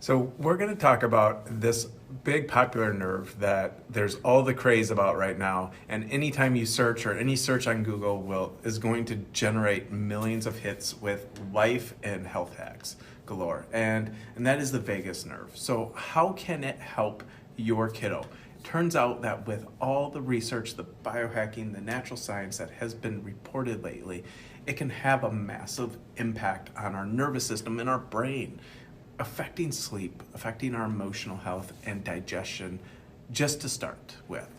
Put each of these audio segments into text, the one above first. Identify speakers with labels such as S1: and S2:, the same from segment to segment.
S1: So we're going to talk about this big popular nerve that there's all the craze about right now, and anytime you search or any search on Google is going to generate millions of hits with life and health hacks galore, and that is the vagus nerve. So how can it help your kiddo? Turns out that with all the research, the biohacking, the natural science that has been reported lately, it can have a massive impact on our nervous system and our brain, affecting sleep, affecting our emotional health and digestion, just to start with.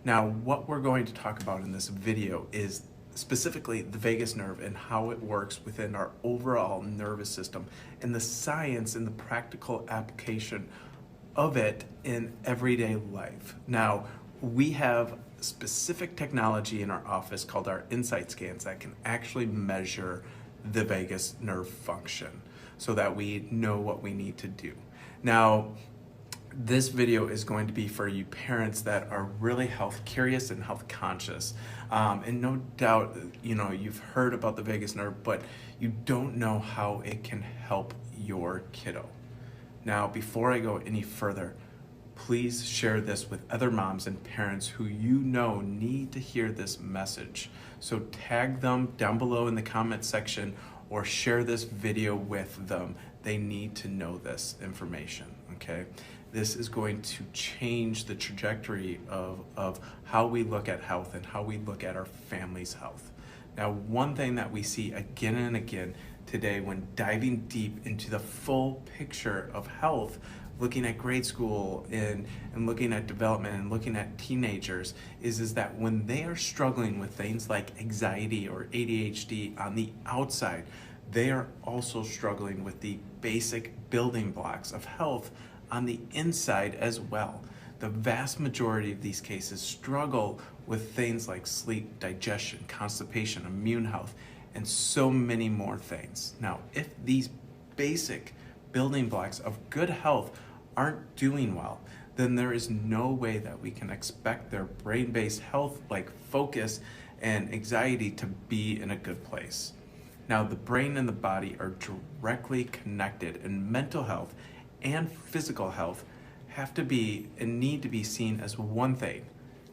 S1: Now, what we're going to talk about in this video is specifically the vagus nerve and how it works within our overall nervous system and the science and the practical application of it in everyday life. Now, we have specific technology in our office called our insight scans that can actually measure the vagus nerve function so that we know what we need to do. Now, this video is going to be for you parents that are really health curious and health conscious. And no doubt, you've heard about the vagus nerve, but you don't know how it can help your kiddo. Now, before I go any further, please share this with other moms and parents who you know need to hear this message. So tag them down below in the comment section or share this video with them. They need to know this information, okay? This is going to change the trajectory of how we look at health and how we look at our family's health. Now, one thing that we see again and again today when diving deep into the full picture of health, looking at grade school and looking at development and looking at teenagers is that when they are struggling with things like anxiety or ADHD on the outside, they are also struggling with the basic building blocks of health on the inside as well. The vast majority of these cases struggle with things like sleep, digestion, constipation, immune health, and so many more things. Now, if these basic building blocks of good health aren't doing well, then there is no way that we can expect their brain-based health like focus and anxiety to be in a good place. Now, the brain and the body are directly connected, and mental health and physical health have to be and need to be seen as one thing,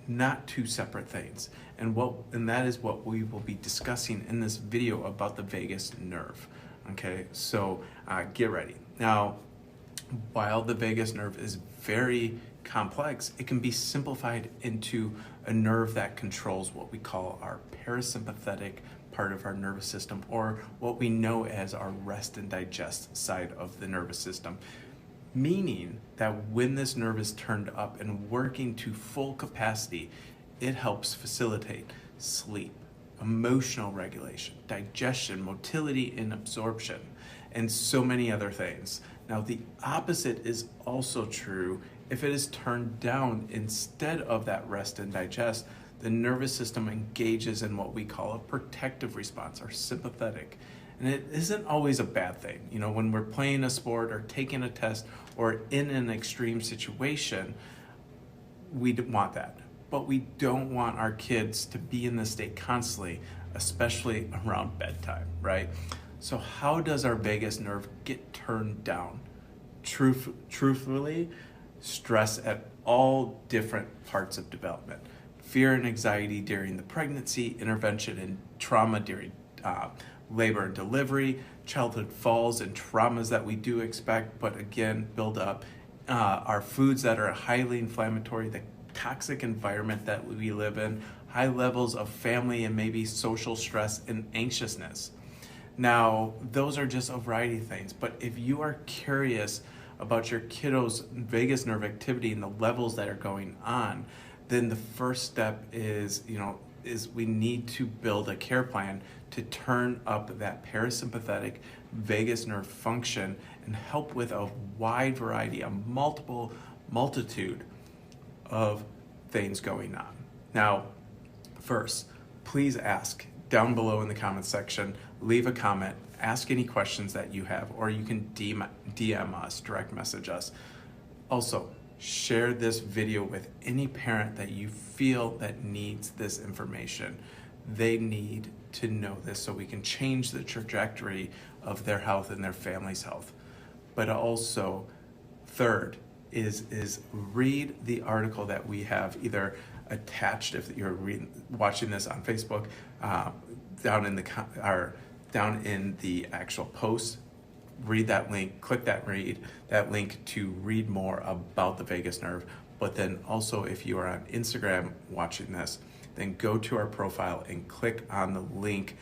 S1: not two separate things. And that is what we will be discussing in this video about the vagus nerve. Okay, so get ready. Now, while the vagus nerve is very complex, it can be simplified into a nerve that controls what we call our parasympathetic part of our nervous system, or what we know as our rest and digest side of the nervous system. Meaning that when this nerve is turned up and working to full capacity, it helps facilitate sleep, emotional regulation, digestion, motility and absorption, and so many other things. Now, the opposite is also true. If it is turned down instead of that rest and digest, the nervous system engages in what we call a protective response, or sympathetic. And it isn't always a bad thing. When we're playing a sport or taking a test or in an extreme situation, we want that. But we don't want our kids to be in this state constantly, especially around bedtime, right? So how does our vagus nerve get turned down? Truthfully, stress at all different parts of development. Fear and anxiety during the pregnancy, intervention and trauma during labor and delivery, childhood falls and traumas that we do expect, but again, build up. Our foods that are highly inflammatory, the toxic environment that we live in, high levels of family and maybe social stress and anxiousness. Now, those are just a variety of things, but if you are curious about your kiddo's vagus nerve activity and the levels that are going on, then the first step is we need to build a care plan to turn up that parasympathetic vagus nerve function and help with a wide variety, a multitude of things going on. Now, first, please ask down below in the comments section, leave a comment, ask any questions that you have, or you can DM us, direct message us. Also, share this video with any parent that you feel that needs this information. They need to know this so we can change the trajectory of their health and their family's health. But also, Third is read the article that we have either attached if you're watching this on Facebook, down in the actual post. Read that link, click that link to read more about the vagus nerve. But then also, if you are on Instagram watching this, then go to our profile and click on the link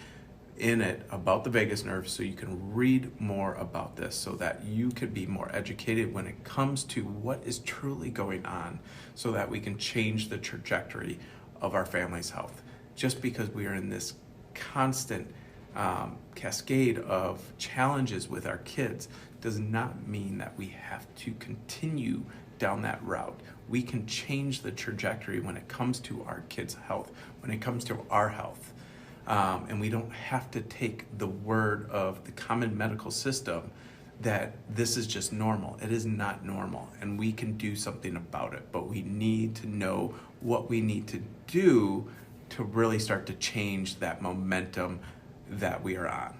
S1: in it about the vagus nerve so you can read more about this, so that you could be more educated when it comes to what is truly going on, so that we can change the trajectory of our family's health. Just because we are in this constant cascade of challenges with our kids does not mean that we have to continue down that route. We can change the trajectory when it comes to our kids' health, when it comes to our health. And we don't have to take the word of the common medical system that this is just normal. It is not normal, and we can do something about it, but we need to know what we need to do to really start to change that momentum that we are on.